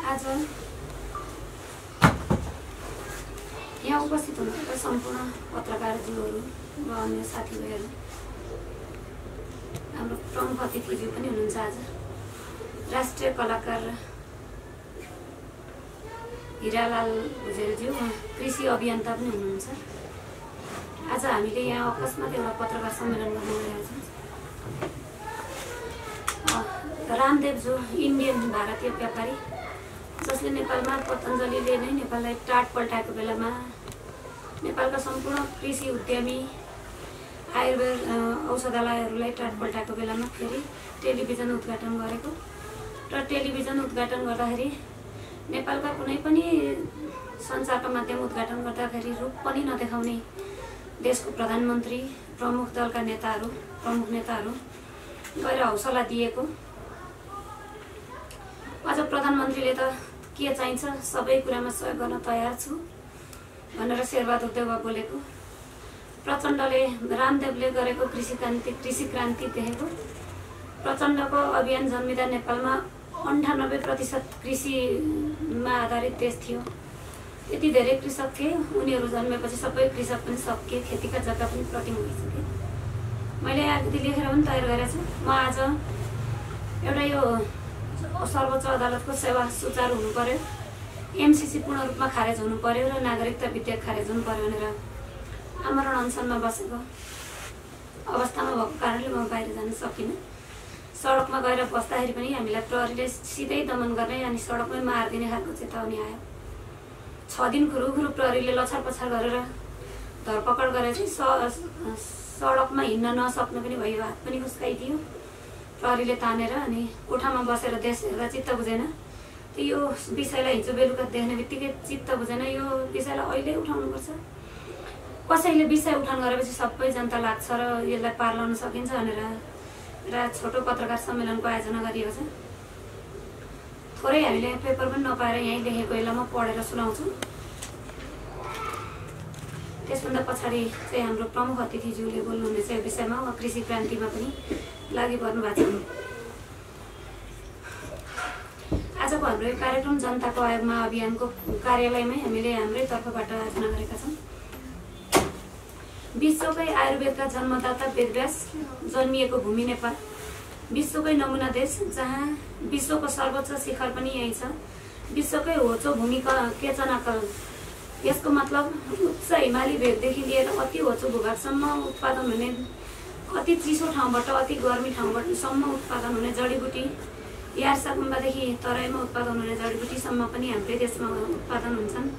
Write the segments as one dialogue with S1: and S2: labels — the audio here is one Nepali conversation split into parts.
S1: आज यहाँ उपस्थित हुनुभएका सम्पूर्ण पत्रकारज्यूहरू र अन्य साथीभाइहरू, हाम्रो प्रमुख अतिथिज्यू पनि हुनुहुन्छ। आज राष्ट्रिय कलाकार हिरालाल भुजेलज्यू कृषि अभियन्ता पनि हुनुहुन्छ। आज हामीले यहाँ अकस्मात एउटा पत्रकार सम्मेलन गर्न गइरहेका छौँ। रामदेव जो इन्डियन भारतीय व्यापारी, जसले नेपालमा पतञ्जलिले नै नेपाललाई टाट पल्टाएको बेलामा नेपालका सम्पूर्ण कृषि उद्यमी आयुर्वेद औषधालयहरूलाई टाट पल्टाएको बेलामा फेरि टेलिभिजन उद्घाटन गरेको र टेलिभिजन उद्घाटन गर्दाखेरि नेपालका कुनै पनि सञ्चारका माध्यम उद्घाटन गर्दाखेरि रूप पनि नदेखाउने देशको प्रधानमन्त्री, प्रमुख दलका नेताहरू, प्रमुख नेताहरू गएर हौसला दिएको। आज प्रधानमन्त्रीले त के चाहिन्छ सबै कुरामा सहयोग गर्न तयार छु भनेर शेरबहादुर देउवा बोलेको, प्रचण्डले रामदेवले गरेको कृषि क्रान्ति देखेको, प्रचण्डको अभियान जन्मिँदा नेपालमा 98% कृषिमा आधारित देश थियो। यति धेरै कृषक थिए, उनीहरू जन्मेपछि सबै कृषक पनि सकिए, खेतीका जग्गा पनि प्रतिम भइसके। मैले अलिकति लेखेर पनि तयार गरेको छु। म आज एउटा यो सर्वोच्च अदालतको सेवा सुचारू हुनु पर्यो, एमसीसी पूर्ण रूपमा खारेज हुनु पर्यो र नागरिकता विधेयक खारेज हुनु पर्यो भनेर आमरण अनसनमा बसेको अवस्थामा भएको कारणले म बाहिर जान सकिनँ। सडकमा गएर बस्दाखेरि पनि हामीलाई प्रहरीले सिधै दमन गर्ने अनि सडकमै मारिदिने खालको चेतावनी आयो। 6 दिन खुरुखुरु प्रहरीले लछार पछार गरेर धरपकड गरेर चाहिँ सडकमा हिँड्न नसक्ने पनि भयो, हात पनि खुस्काइदियो प्रहरीले तानेर। अनि कोठामा बसेर देश हेर्दा चित्त बुझेन। यो विषयलाई हिजो बेलुका देख्ने बित्तिकै चित्त बुझेन, यो विषयलाई अहिले उठाउनुपर्छ। कसैले विषय उठान गरेपछि सबै जनता लाग्छ र यसलाई पार लाउन सकिन्छ भनेर एउटा छोटो पत्रकार सम्मेलनको आयोजना गरिएको छ। थोरै हामीले पेपर पनि नपाएर यहीँ लेखेको, यसलाई म पढेर सुनाउँछु। त्यसभन्दा पछाडि चाहिँ हाम्रो प्रमुख अतिथिज्यूले बोल्नुहुनेछ यो विषयमा। उहाँ कृषि क्रान्तिमा पनि लागि पर्नु भएको छ। आजको हाम्रो यो कार्यक्रम जनताको आयोगमा अभियानको कार्यालयमै हामीले हाम्रै तर्फबाट आयोजना गरेका छौँ। विश्वकै आयुर्वेदका जन्मदाता वेदव्यास जन्मिएको भूमि नेपाल, विश्वकै नमुना देश जहाँ विश्वको सर्वोच्च शिखर पनि यही छ, विश्वकै होचो भूमि केचनाकल। यसको मतलब उच्च हिमाली भेगदेखि लिएर अति होचो भूभागसम्म उत्पादन हुने, अति चिसो ठाउँबाट अति गर्मी ठाउँबाटसम्म उत्पादन हुने जडीबुटी, यार्सा गुम्बादेखि तराईमा उत्पादन हुने जडीबुटीसम्म पनि हाम्रै देशमा उत्पादन हुन्छन्।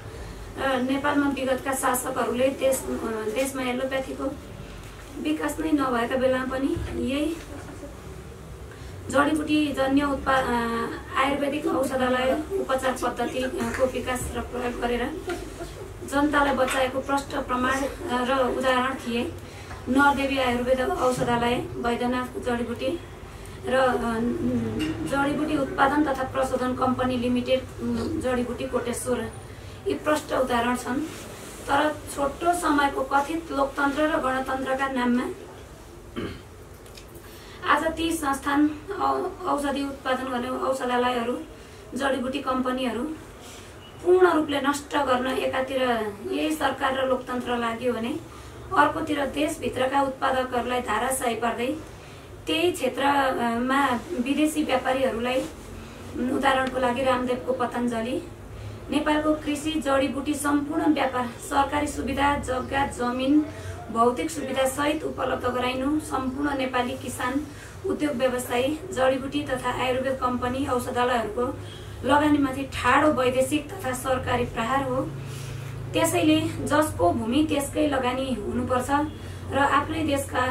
S1: नेपालमा विगतका शासकहरूले देशमा एलोप्याथीको विकास नै नभएका बेलामा पनि यही जडीबुटी जन्य आयुर्वेदिक औषधालय उपचार पद्धतिको विकास र प्रयोग गरेर जनतालाई बचाएको प्रष्ट प्रमाण र उदाहरण थिए। नरदेवी आयुर्वेद औषधालय, वैद्यनाथ जडीबुटी र जडीबुटी उत्पादन तथा प्रशोधन कम्पनी लिमिटेड जडीबुटी कोटेश्वर, यी प्रष्ट उदाहरण छन्। तर छोटो समयको कथित लोकतन्त्र र गणतन्त्रका नाममा आज ती संस्थान, औषधि उत्पादन गर्ने औषधालयहरू, जडीबुटी कम्पनीहरू पूर्ण रूपले नष्ट गर्न एकातिर यही सरकार र लोकतन्त्र लाग्यो भने अर्कोतिर देशभित्रका उत्पादकहरूलाई धाराशाही पार्दै त्यही क्षेत्रमा विदेशी व्यापारीहरूलाई, उदाहरणको लागि रामदेवको पतञ्जलि, नेपालको कृषि जडीबुटी सम्पूर्ण व्यापार, सरकारी सुविधा, जग्गा जमिन, भौतिक सुविधा सहित उपलब्ध गराइनु सम्पूर्ण नेपाली किसान, उद्योग व्यवसायी, जडीबुटी तथा आयुर्वेद कम्पनी, औषधालयहरूको लगानीमाथि ठाडो वैदेशिक तथा सरकारी प्रहार हो। त्यसैले जसको भूमि त्यसकै लगानी हुनुपर्छ र आफ्नै देशका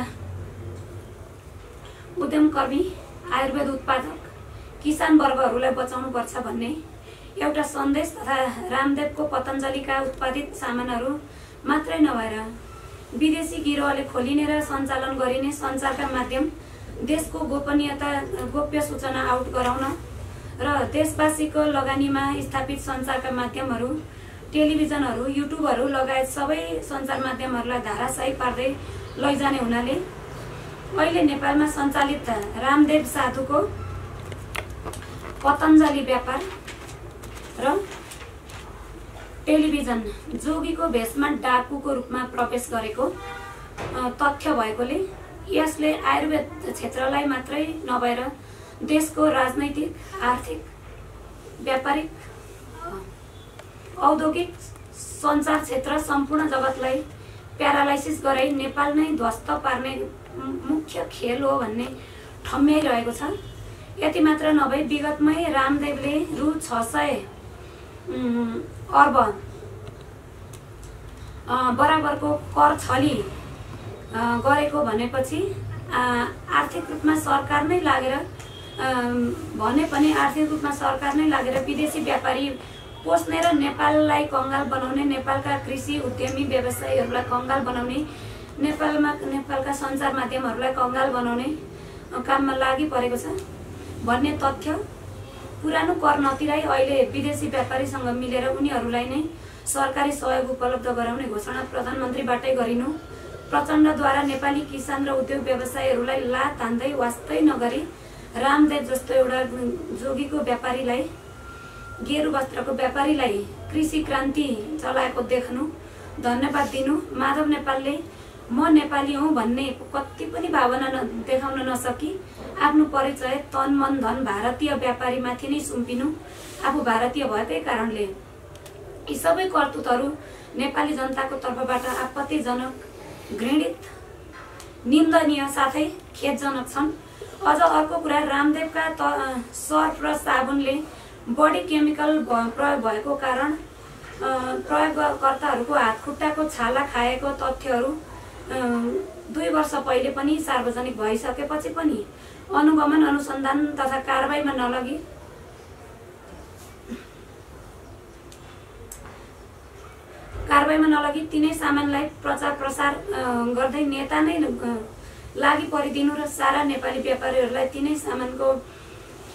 S1: उद्यमकर्मी, आयुर्वेद उत्पादक, किसान वर्गहरूलाई बचाउनुपर्छ भन्ने एउटा सन्देश तथा रामदेवको पतञ्जलिका उत्पादित सामानहरू मात्रै नभएर विदेशी गिरोहले खोलिने र सञ्चालन गरिने सञ्चारका माध्यम, देशको गोपनीयता, गोप्य सूचना आउट गराउन र देशवासीको लगानीमा स्थापित सञ्चारका माध्यमहरू, टेलिभिजनहरू, युट्युबहरू लगायत सबै सञ्चार माध्यमहरूलाई धाराशाही पार्दै लैजाने हुनाले अहिले नेपालमा सञ्चालित रामदेव साधुको पतञ्जलि व्यापार र टेलिभिजन जोगीको भेषमा डाकुको रूपमा प्रवेश गरेको तथ्य भएकोले यसले आयुर्वेद क्षेत्रलाई मात्रै नभएर देशको राजनैतिक, आर्थिक, व्यापारिक, औद्योगिक, सञ्चार क्षेत्र सम्पूर्ण जगतलाई प्यारालाइसिस गराई नेपाल नै ध्वस्त पार्ने मुख्य खेल हो भन्ने ठम्म्याइरहेको छ। यति मात्र नभई विगतमै रामदेवले रु 600 अर्ब बराबरको कर छली गरेको भनेपछि आर्थिक रूपमा सरकार नै लागेर भने पनि आर्थिक रूपमा सरकार नै लागेर विदेशी व्यापारी पोस्ने र नेपाललाई कंगाल बनाउने, नेपालका कृषि उद्यमी व्यवसायीहरूलाई कंगाल बनाउने, नेपालका सञ्चार माध्यमहरूलाई कंगाल बनाउने काममा लागि परेको छ भन्ने तथ्य पुरानो कर नतिराई अहिले विदेशी व्यापारीसँग मिलेर उनीहरूलाई नै सरकारी सहयोग उपलब्ध गराउने घोषणा प्रधानमन्त्रीबाटै गरिनु, प्रचण्डद्वारा नेपाली किसान र उद्योग व्यवसायीहरूलाई लात हान्दै वास्तै नगरी रामदेव जस्तो एउटा जोगीको व्यापारीलाई, गेरु वस्त्रको व्यापारीलाई कृषि क्रान्ति चलाएको देख्नु, धन्यवाद दिनु। माधव नेपालले म नेपाली हुँ भन्ने कति पनि भावना देखाउन नसकी आफ्नो परिचय तन मन धन भारतीय व्यापारीमाथि नै सुम्पिनु, आफू भारतीय भएकै कारणले यी सबै करतुतहरू नेपाली जनताको तर्फबाट आपत्तिजनक, घृणित, निन्दनीय साथै खेदजनक छन्। अझ अर्को कुरा, रामदेवका सर्फ र साबुनले बढी केमिकल प्रयोग भएको कारण प्रयोगकर्ताहरूको हातखुट्टाको छाला खाएको तथ्यहरू 2 वर्ष पहिले पनि सार्वजनिक भइसकेपछि पनि अनुगमन, अनुसन्धान तथा कारबाहीमा नलगी तिनै सामानलाई प्रचार प्रसार गर्दै नेता नै लागि परिदिनु र सारा नेपाली व्यापारीहरूलाई तिनै सामानको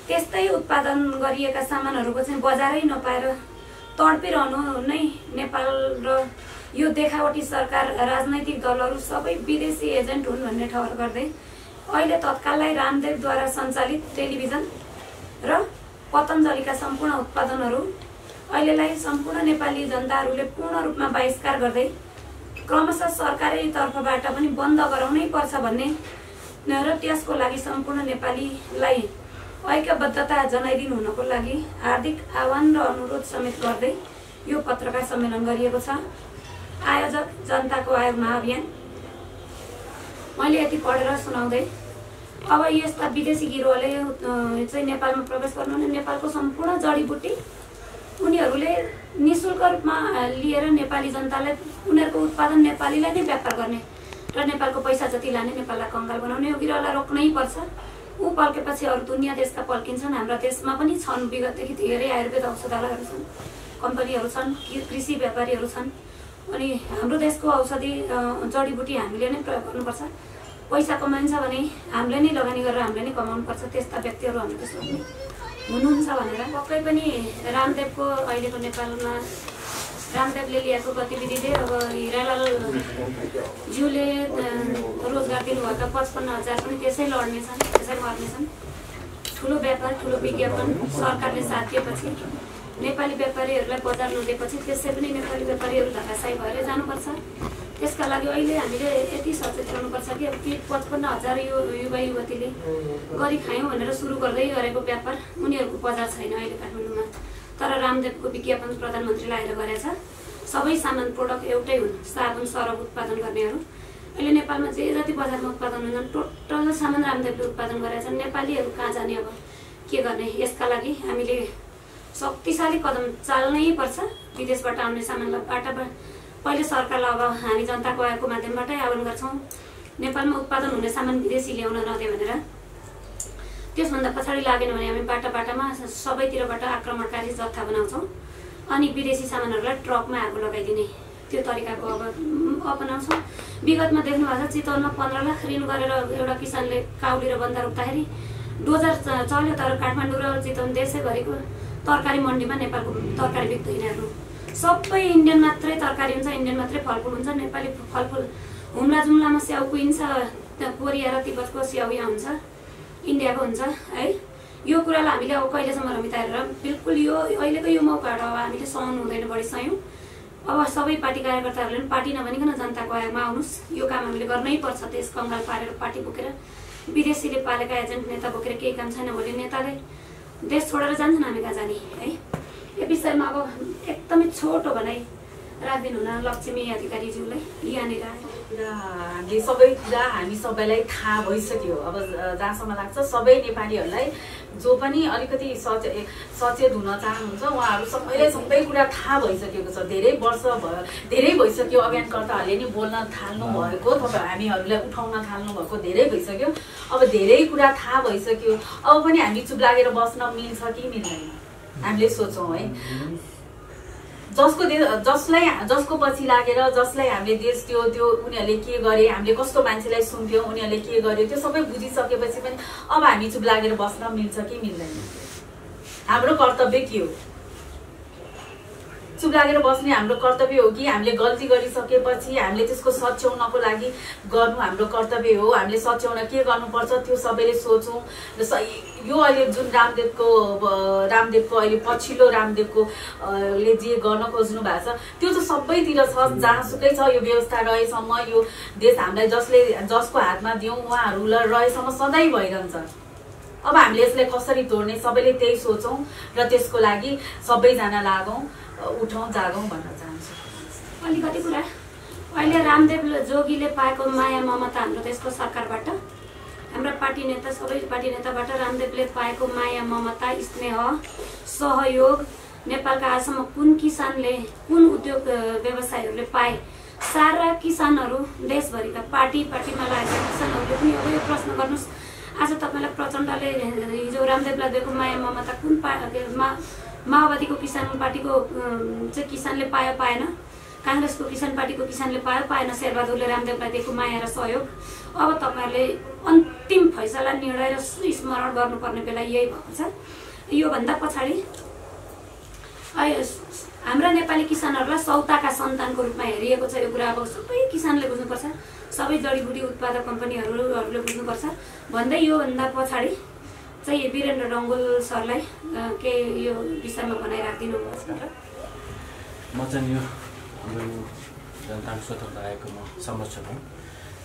S1: त्यस्तै उत्पादन गरिएका सामानहरूको चाहिँ बजारै नपाएर तडपिरहनु नै नेपाल र यो देखावटी सरकार, राजनैतिक दलहरू सबै विदेशी एजेन्ट हुन् भन्ने ठहर गर्दै अहिले तत्काललाई रामदेवद्वारा सञ्चालित टेलिभिजन र पतञ्जलिका सम्पूर्ण उत्पादनहरू अहिलेलाई सम्पूर्ण नेपाली जनताहरूले पूर्ण रूपमा बहिष्कार गर्दै क्रमशः सरकारी तर्फबाट पनि बन्द गराउनै पर्छ भन्ने र त्यसको लागि सम्पूर्ण नेपालीलाई ऐक्यबद्धता जनाइदिनु हुनको लागि हार्दिक आह्वान र अनुरोध समेत गर्दै यो पत्रकार सम्मेलन गरिएको छ। आयोजक जनताको आयोग महाअभियान। मैले यति पढेर सुनाउँदै अब यस्ता विदेशी गिरोहले चाहिँ नेपालमा प्रवेश गर्नु भने नेपालको सम्पूर्ण जडीबुटी उनीहरूले निःशुल्क रूपमा लिएर नेपाली जनतालाई उनीहरूको उत्पादन नेपालीलाई नै व्यापार गर्ने र नेपालको पैसा जति लाने, नेपाललाई कंगाल बनाउने यो गिरोहलाई रोक्नै पर्छ। ऊ पल्केपछि अरू दुनियाँ देशका पल्किन्छन्। हाम्रा देशमा पनि छन्, विगतदेखि धेरै आयुर्वेद औषधालयहरू छन्, कम्पनीहरू छन्, कृषि व्यापारीहरू छन्। अनि हाम्रो देशको औषधि जडीबुटी हामीले नै प्रयोग गर्नुपर्छ। पैसा कमाइन्छ भने हामीले नै लगानी गरेर हामीले नै कमाउनुपर्छ। त्यस्ता व्यक्तिहरू हाम्रो देशमा पनि हुनुहुन्छ भनेर पक्कै पनि रामदेवको अहिलेको नेपालमा रामदेवले ल्याएको गतिविधिले अब हिरालाल ज्यूले रोजगार दिनुभएका 55,000 पनि त्यसै लड्नेछन्, त्यसै मर्नेछन्। ठुलो व्यापार, ठुलो विज्ञापन सरकारले साथ दिएपछि, नेपाली व्यापारीहरूलाई बजार नदिएपछि त्यसै पनि नेपाली व्यापारीहरू धराशायी भएर जानुपर्छ। त्यसका लागि अहिले हामीले यति सचेत रहनुपर्छ कि अब ती 55,000 युवा युवतीले गरी खायौँ भनेर सुरु गर्दै गरेको व्यापार उनीहरूको बजार छैन अहिले काठमाडौँमा। तर रामदेवको विज्ञापन प्रधानमन्त्रीले आएर गरेछ। सबै सामान प्रोडक्ट एउटै हुन्, साबुन सरफ उत्पादन गर्नेहरू। अहिले नेपालमा जे जति बजारमा उत्पादन हुन्छन् टोटल सामान रामदेवले उत्पादन गरेका छन्। नेपालीहरू कहाँ जाने, अब के गर्ने? यसका लागि हामीले शक्तिशाली कदम चाल्नै पर्छ। विदेशबाट आउने सामानलाई पहिले सरकारलाई अब हामी जनताको आयोगको माध्यमबाटै आह्वान गर्छौँ, नेपालमा उत्पादन हुने सामान विदेशी ल्याउन नदिए भनेर। त्यसभन्दा पछाडि लागेन भने हामी बाटामा सबैतिरबाट आक्रमणकारी जत्था बनाउँछौँ अनि विदेशी सामानहरूलाई ट्रकमा आगो लगाइदिने त्यो तरिकाको अब अपनाउँछौँ। विगतमा देख्नु भएको छ, चितवनमा 15 लाख ऋण गरेर एउटा किसानले काउली र बन्दा रोप्दाखेरि डोजर चल्यो, तर काठमाडौँ र चितवन देशैभरिको तरकारी मन्डीमा नेपालको तरकारी बिक्दैन। हेर्नु, सबै इन्डियन मात्रै तरकारी हुन्छ, इन्डियन मात्रै फलफुल हुन्छ। नेपाली फलफुल हुम्ला जुम्लामा स्याउ कुहिन्छ, कोरिया र तिब्बतको स्याउ यहाँ हुन्छ, इन्डियाको हुन्छ है। यो कुरालाई हामीले अब कहिलेसम्म रमिताएर बिल्कुल यो अहिलेको यो मौकाबाट अब हामीले सहनु हुँदैन, बढी सयौँ। अब सबै पार्टी कार्यकर्ताहरूले पनि पार्टी नभनिकन जनताको आयोगमा आउनुहोस्, यो काम हामीले गर्नै पर्छ। देश कङ्गाल पारेर पार्टी बोकेर विदेशीले पालेका एजेन्ट नेता बोकेर केही काम छैन। भोलि नेताले देश छोडेर जान्छन्, हामी कहाँ जाने है। यो विषयमा अब एकदमै छोटो भनाइ राखिदिनु हुन लक्ष्मी अधिकारीज्यूलाई यहाँनिर
S2: हामीले सबै कुरा हामी सबैलाई थाहा भइसक्यो। अब जहाँसम्म लाग्छ सबै नेपालीहरूलाई जो पनि अलिकति सचेत हुन चाहनुहुन्छ उहाँहरू सबैलाई सबै कुरा थाहा भइसकेको छ। धेरै वर्ष भयो, धेरै भइसक्यो अभियानकर्ताहरूले नि बोल्न थाल्नु भएको, तपाईँ हामीहरूलाई उठाउन थाल्नु भएको धेरै भइसक्यो। अब धेरै कुरा थाहा भइसक्यो। अब पनि हामी चुप लागेर बस्न मिल्छ कि मिल्दैन हामीले सोचौँ है। जसको पछि लागेर जसलाई हामीले देश त्यो उनीहरूले के गरे, हामीले कस्तो मान्छेलाई सुन्थ्यौँ, उनीहरूले के गर्यो, त्यो सबै बुझिसकेपछि पनि अब हामी चुप लागेर बस्न मिल्छ कि मिल्दैन? हाम्रो कर्तव्य के हो? चुप लागेर बस्ने हाम्रो कर्तव्य हो कि हामीले गल्ती गरिसकेपछि हामीले त्यसको सच्याउनको लागि गर्नु हाम्रो कर्तव्य हो? हामीले सच्याउन के गर्नुपर्छ त्यो सबैले सोचौँ। यो अहिले जुन रामदेवको अहिले पछिल्लो रामदेवको ले जे गर्न खोज्नु भएको छ त्यो त सबैतिर छ। जहाँसुकै छ यो व्यवस्था रहेसम्म, यो देश हामीलाई जसको हातमा दिउँ उहाँहरूलाई रहेसम्म सधैँ भइरहन्छ। अब हामीले यसलाई कसरी तोड्ने सबैले त्यही सोचौँ र त्यसको लागि सबैजना लागौँ, उठौँ, जागौँ भन्न चाहन्छु।
S1: अलिकति कुरा अहिले रामदेव जोगीले पाएको माया ममता हाम्रो देशको सरकारबाट, हाम्रा पार्टी नेता सबै पार्टी नेताबाट रामदेवले पाएको माया ममता, स्नेह, सहयोग नेपालका आजसम्म कुन किसानले, कुन उद्योग व्यवसायीहरूले पाए? सारा किसानहरू देशभरिका पार्टीमा लागेका किसानहरूले पनि अब यो प्रश्न गर्नुहोस्। आज तपाईँलाई प्रचण्डले हिजो रामदेवलाई दिएको माया ममता कुन माओवादीको किसान पार्टीको चाहिँ किसानले पायो पाएन, काङ्ग्रेसको किसान पार्टीको किसानले पायो पाएन, शेरबहादुरले रामदेवलाई दिएको माया र सहयोग। अब तपाईँहरूले अन्तिम फैसला निर्णय र स्मरण गर्नुपर्ने बेला यही भएको छ। योभन्दा पछाडि हाम्रा नेपाली किसानहरूलाई सौताका सन्तानको रूपमा हेरिएको छ। यो कुरा अब सबै किसानले बुझ्नुपर्छ, सबै जडीबुटी उत्पादक कम्पनीहरूले बुझ्नुपर्छ भन्दै योभन्दा पछाडि चाहिँ वीरेन्द्र डङ्गोल सरलाई के यो विषयमा भनाइ राखिदिनु होस् न।
S3: म चाहिँ यो हाम्रो जनताको स्वतन्त्र आयोगको म संरक्षक हुँ।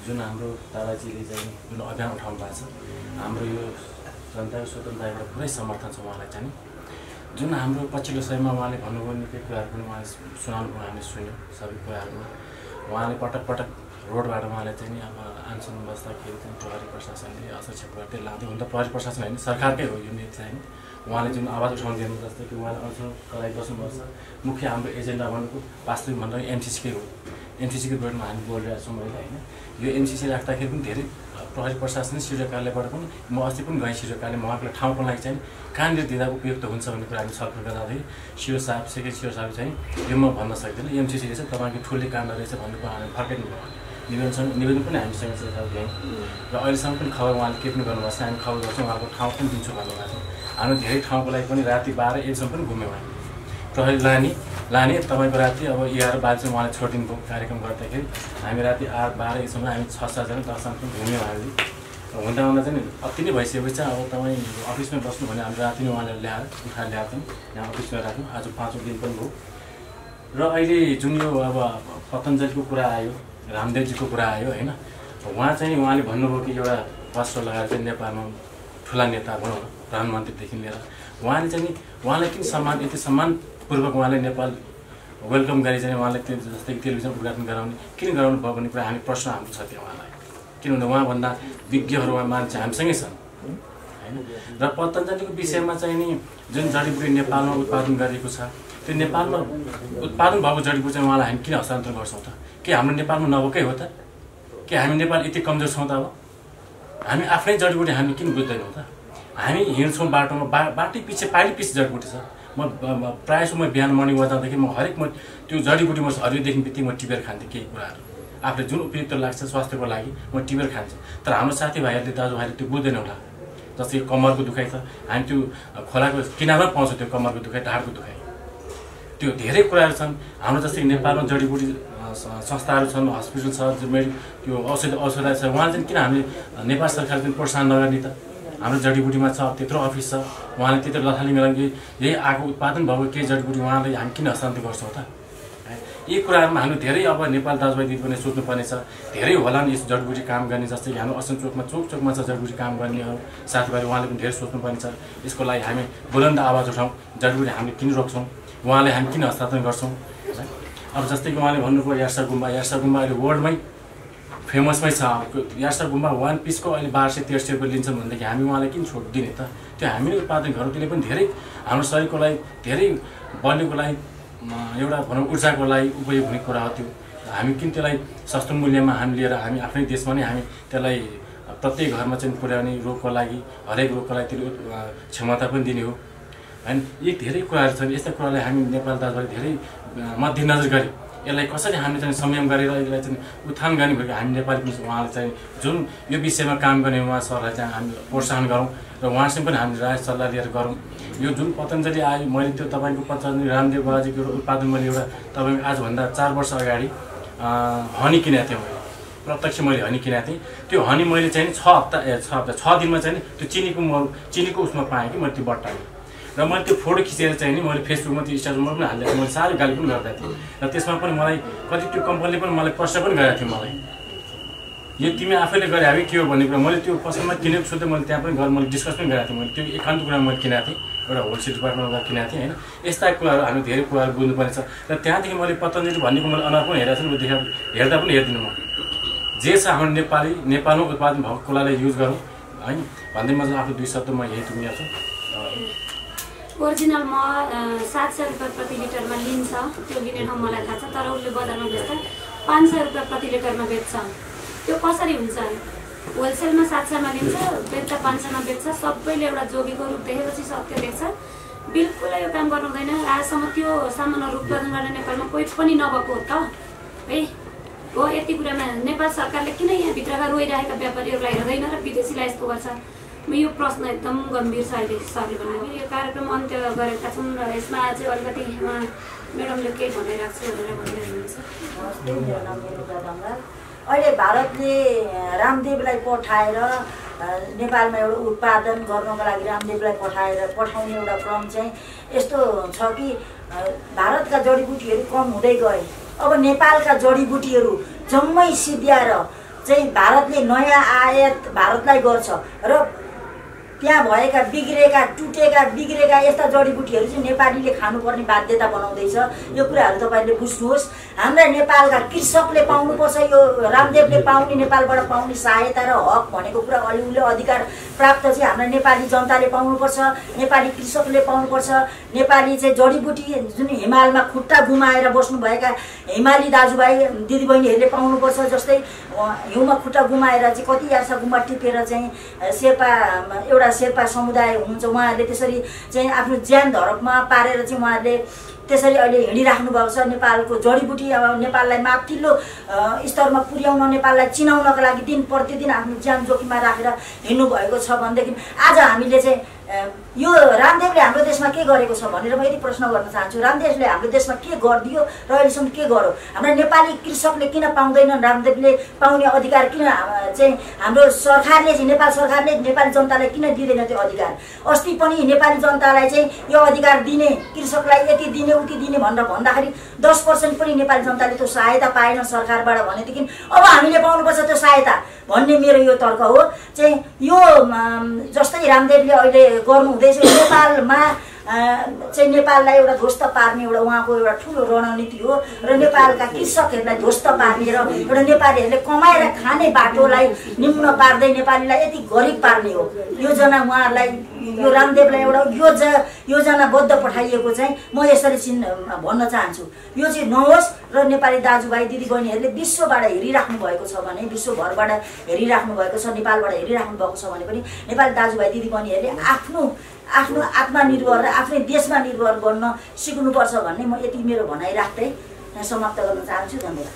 S3: जुन हाम्रो दादाजीले चाहिँ जुन अभियान उठाउनु भएको छ, हाम्रो यो जनताको स्वतन्त्र आयोगबाट पुरै समर्थन छ उहाँलाई चाहिँ। जुन हाम्रो पछिल्लो समयमा उहाँले भन्नुभयो निकै कुराहरू पनि उहाँले सुनाउनु भयो, हामीले सुन्यौँ सबै कुराहरू। उहाँले पटक रोडबाट उहाँले चाहिँ नि अब आन्दोलन बस्दाखेरि चाहिँ प्रहरी प्रशासनले हस्तक्षेप गर्दै लाँदै, हुन त प्रहरी प्रशासन होइन सरकारकै हो यो नीति चाहिँ। उहाँले जुन आवाज उठाउनु दिनु जस्तै कि उहाँले अनसनको लागि बस्नुपर्छ। मुख्य हाम्रो एजेन्डा भनेको वास्तविक भन्दा एमसिसीकै हो। एमसिसीको बोर्डमा हामी बोलिरहेको छौँ अहिले होइन। यो एमसिसी राख्दाखेरि पनि धेरै प्रहरी प्रशासन सिडिओ कार्यालयबाट पनि म अस्ति पनि गएँ सिडिओ कार्यालय, उहाँको ठाउँको लागि चाहिँ कहाँनिर दिँदा उपयुक्त हुन्छ भन्ने कुरा हामी छलफल गर्दाखेरि सिडिओ साहब सेक्रेटरी सिडिओ साहब चाहिँ यो म भन्न सक्दिनँ, एमसिसीले चाहिँ तपाईँको ठुलो काण्ड रहेछ भन्ने कुरा हामी फर्काइदिनु भयो। निवेदन पनि हामीसँग दियौँ र अहिलेसम्म पनि खबर उहाँले के पनि गर्नुभएको छ, हामी खबर गर्छौँ, उहाँको ठाउँ पनि दिन्छु भन्नुभएको छ। हाम्रो धेरै ठाउँको लागि पनि राति 12-1 सम्म पनि घुम्यौँ हामी। प्रहरी लाने तपाईँको राति अब 11 बजे उहाँले छोडिदिनु भयो कार्यक्रम गर्दाखेरि हामी राति 8-12-1 सम्म हामी 6-7 जना 10 जना पनि घुम्यौँ हामीले। हुँदा चाहिँ अति नै भइसकेपछि चाहिँ अब तपाईँ अफिसमै बस्नु भने हामी राति नै उहाँले उठाएर ल्याएको थियौँ, यहाँ अफिसमा राख्यौँ। आज 5औं दिन पनि भयो र अहिले जुन यो अब पतञ्जलिको कुरा आयो, रामदेवजीको कुरा आयो होइन, उहाँले भन्नुभयो कि एउटा वस्त्र लगाएर चाहिँ नेपालमा ठुला नेता भनौँ न, प्रधानमन्त्रीदेखि लिएर उहाँले किन यति सम्मानपूर्वक उहाँले नेपाल वेलकम गरी चाहिँ उहाँले त्यो जस्तै टेलिभिजन उद्घाटन गराउने किन गराउनु भयो भन्ने कुरा हामी प्रश्न हाम्रो छ त्यो उहाँलाई। किनभने उहाँभन्दा विज्ञहरू मान्छे हामीसँगै छन् होइन। र पतञ्जलिको विषयमा चाहिँ नि जुन जडीबुटी नेपालमा उत्पादन गरिएको छ त्यो नेपालमा उत्पादन भएको जडीबुटी चाहिँ उहाँलाई हामी किन हस्तान्तरण गर्छौँ त? के हाम्रो नेपालमा नभएकै हो त? के हामी नेपाल यति कमजोर छौँ त? अब हामी आफ्नै जडीबुटी हामी किन बुझ्दैनौँ त? हामी हिँड्छौँ बाटोमा, बाटै पछि पाइली पछि जडीबुटी छ। म प्रायः जसो म बिहान मर्निङ वाक जाँदाखेरि म त्यो जडीबुटी म हरियोदेखि बित्तिकै म टिपेर खान्थेँ केही कुराहरू आफूले जुन उपयुक्त लाग्छ स्वास्थ्यको लागि म टिपेर खान्छु। तर हाम्रो साथीभाइहरूले दाजुभाइहरूले त्यो बुझ्दैन होला। जस्तै कम्मरको दुखाइ छ, हामी त्यो खोलाको किनारमा पाउँछौँ त्यो कम्मरको दुखाइ, ढाडको दुखाइ, त्यो धेरै कुराहरू छन्। हाम्रो जस्तै नेपालमा जडीबुटी संस्थाहरू छन्, हस्पिटल छ, त्यो औषधालय छ, उहाँ चाहिँ किन हामीले नेपाल सरकारले पनि प्रोत्साहन नगर्ने त? हाम्रो जडीबुटीमा छ त्यत्रो अफिस छ, उहाँले त्यत्रो लथालिङ गरेर यही आगो उत्पादन भएको केही जडीबुटी उहाँले हामी किन हस्तान्तरण गर्छौँ त? यी कुराहरूमा हामी धेरै अब नेपाल दाजुभाइ दिदी पनि सोच्नुपर्ने छ। धेरै होला नि यस जडीबुटी काम गर्ने, जस्तै कि हाम्रो असन चोकमा चोकमा छ जडीबुटी काम गर्नेहरू साथीभाइ, उहाँले पनि धेरै सोच्नुपर्ने छ। यसको लागि हामी बुलन्द आवाज उठाउँ, जडीबुटी हामीले किन रोक्छौँ, उहाँले हामी किन हस्तान्तरण गर्छौँ? अब जस्तै कि उहाँले भन्नुभयो यार्सा गुम्बा अहिले वर्ल्डमै फेमसमै छ। यार्सा गुम्बा वान पिसको अहिले 1200-1300 रुपियाँ लिन्छन् भनेदेखि हामी उहाँलाई किन छुट दिने त? त्यो हामीले उत्पादन गरौँ, त्यसले पनि धेरै हाम्रो शरीरको लागि धेरै बलियोको लागि एउटा भनौँ ऊर्जाको लागि उपयोग हुने कुरा हो। त्यो हामी किन त्यसलाई सस्तो मूल्यमा हामी लिएर हामी आफ्नै देशमा नै हामी त्यसलाई प्रत्येक घरमा चाहिँ पुर्याउने, रोगको लागि हरेक रोगको लागि त्यसले क्षमता पनि दिने हो हैन। यी धेरै कुराहरू छन्। यस्ता कुरालाई हामी नेपाल दाजुभाइ धेरै मध्यनजर गरी यसलाई कसरी हामीले चाहिँ संयम गरेर यसलाई चाहिँ उत्थान गर्ने भनेको हामी नेपाली उहाँलाई चाहिँ जुन यो विषयमा काम गर्ने उहाँ सरलाई चाहिँ हामी प्रोत्साहन गरौँ र उहाँसँग पनि हामीले राय सल्लाह लिएर गरौँ। यो जुन पतञ्जलि आयो, मैले त्यो तपाईँको पतञ्जलि रामदेव बाबाजीको उत्पादन मैले एउटा तपाईँको आजभन्दा 4 वर्ष अगाडि हनी किनेको थिएँ। मैले प्रत्यक्ष मैले हनी किनेको थिएँ। त्यो हनी मैले चाहिँ 6 दिनमा चाहिँ त्यो चिनीको उसमा पाएँ कि मैले त्यो बट्टामा, र मैले त्यो फोटो खिचेर चाहिँ नि मैले फेसबुकमा त्यो इन्स्टाग्राममा पनि हालेको थिएँ। मैले साह्रै गाली पनि गर्दा थिएँ र त्यसमा पनि मलाई कति त्यो कम्पनीले पनि मलाई प्रश्न पनि गरेको थियो मलाई, यो तिमी आफैले गरे हामी के हो भन्ने कुरा। मैले त्यो पसलमा किनेको छु त मैले त्यहाँ पनि गएर मैले डिस्कस पनि गरेको थिएँ। मैले त्यो एकान्त कुरा मैले किनेको थिएँ, एउटा होलसेल डिपार्टमेन्टमा गएर किनेको थिएँ होइन। यस्ता कुराहरू हामी धेरै कुराहरू बुझ्नुपर्ने छ। र त्यहाँदेखि मैले पतञ्जलि भन्नेको मैले अनुहार पनि हेरेको छु नि, हेर्दा पनि हेरिदिनु म जे छ हाम्रो नेपालमा उत्पादन भएको कुरालाई युज गरौँ होइन भन्दै म चाहिँ आफ्नो 2 शब्द म यही टुङ्गिया छु।
S1: ओरिजिनल म 700 रुपियाँ प्रति लिटरमा लिन्छ, त्यो लिने ठाउँ मलाई थाहा छ। तर उसले बजारमा बेच्दा 500 रुपियाँ प्रति लिटरमा बेच्छ। त्यो कसरी हुन्छ? होलसेलमा 700मा लिन्छ, बेच्दा 500मा बेच्छ। सबैले एउटा जोगीको रूप देखेपछि सत्य देख्छ। बिल्कुलै यो काम गर्नु हुँदैन। आजसम्म त्यो सामानहरू उत्पादन गर्ने नेपालमा कोही पनि नभएको हो त है हो। यति कुरामा नेपाल सरकारले किन यहाँभित्रका रोइरहेका व्यापारीहरूलाई हेर्दैन र विदेशीलाई यस्तो गर्छ? यो प्रश्न एकदम गम्भीर छ। अहिले सरले भन्नु यो कार्यक्रम अन्त्य गरेका छौँ र यसमा चाहिँ अलिकति म्याडमले केही भनिरहेको छु भनेर भनिरहनुहुन्छ।
S4: मेरो नाम मेनुका ढङ्गाल। अहिले भारतले रामदेवलाई पठाएर नेपालमा एउटा उत्पादन गर्नको लागि रामदेवलाई पठाउने एउटा क्रम चाहिँ यस्तो छ कि भारतका जडीबुटीहरू कम हुँदै गए। अब नेपालका जडीबुटीहरू जम्मै सिद्ध्याएर चाहिँ भारतले नयाँ आयात भारतलाई गर्छ र त्यहाँ भएका बिग्रेका यस्ता जडीबुटीहरू चाहिँ नेपालीले खानुपर्ने बाध्यता बनाउँदैछ। यो कुराहरू तपाईँले बुझ्नुहोस्। हाम्रा नेपालका कृषकले पाउनुपर्छ, यो रामदेवले पाउने नेपालबाट पाउने सहायता र हक भनेको कुरा अलिउले अधिकार प्राप्त चाहिँ हाम्रा नेपाली जनताले पाउनुपर्छ, नेपाली कृषकले पाउनुपर्छ। नेपाली चाहिँ जडीबुटी जुन हिमालमा खुट्टा गुमाएर बस्नुभएका हिमाली दाजुभाइ दिदीबहिनीहरूले पाउनुपर्छ। जस्तै हिउँमा खुट्टा गुमाएर चाहिँ कति यार्सा गुम्बा टिपेर चाहिँ शेर्पा समुदाय हुनुहुन्छ, उहाँहरूले त्यसरी चाहिँ आफ्नो ज्यान धरपमा पारेर चाहिँ उहाँहरूले त्यसरी अहिले हिँडिराख्नु भएको छ। नेपालको जडीबुटी नेपाललाई माथिल्लो स्तरमा पुर्याउन, नेपाललाई चिनाउनका लागि दिन प्रतिदिन आफ्नो ज्यान जोखिममा राखेर हिँड्नु भएको छ भनेदेखि आज हामीले चाहिँ यो रामदेवले हाम्रो देशमा के गरेको छ भनेर म यति प्रश्न गर्न चाहन्छु। रामदेवले हाम्रो देशमा के गरिदियो र अहिलेसम्म के गर्यो? हाम्रा नेपाली कृषकले किन पाउँदैनन्? रामदेवले पाउने अधिकार किन चाहिँ हाम्रो सरकारले चाहिँ नेपाल सरकारले नेपाली जनतालाई किन दिँदैन त्यो अधिकार? अस्ति पनि नेपाली जनतालाई चाहिँ यो अधिकार दिने, कृषकलाई यति दिने उति दिने भनेर भन्दाखेरि 10% पनि नेपाली जनताले त्यो सहायता पाएन सरकारबाट भनेदेखि अब हामीले पाउनुपर्छ त्यो सहायता भन्ने मेरो यो तर्क हो। चाहिँ यो जस्तै रामदेवले अहिले गर्नु हुँदैछ नेपालमा चाहिँ नेपाललाई एउटा ध्वस्त पार्ने एउटा उहाँको एउटा ठुलो रणनीति हो र नेपालका कृषकहरूलाई ध्वस्त पार्ने र एउटा नेपालीहरूले कमाएर खाने बाटोलाई निम्न पार्दै नेपालीलाई यति गरिब पार्ने हो योजना उहाँहरूलाई यो रामदेवलाई एउटा योजनाबद्ध पठाइएको चाहिँ म यसरी भन्न चाहन्छु। यो चाहिँ नहोस् र नेपाली दाजुभाइ दिदीबहिनीहरूले विश्वबाट हेरिराख्नु भएको छ भने, विश्वभरबाट हेरिराख्नु भएको छ, नेपालबाट हेरिराख्नु भएको छ भने पनि नेपाली दाजुभाइ दिदीबहिनीहरूले आफ्नो आत्मनिर्भर र आफ्नै देशमा निर्भर गर्न सिक्नुपर्छ भन्ने म यति मेरो भनाइ राख्दै समाप्त गर्न चाहन्छु। धन्यवाद।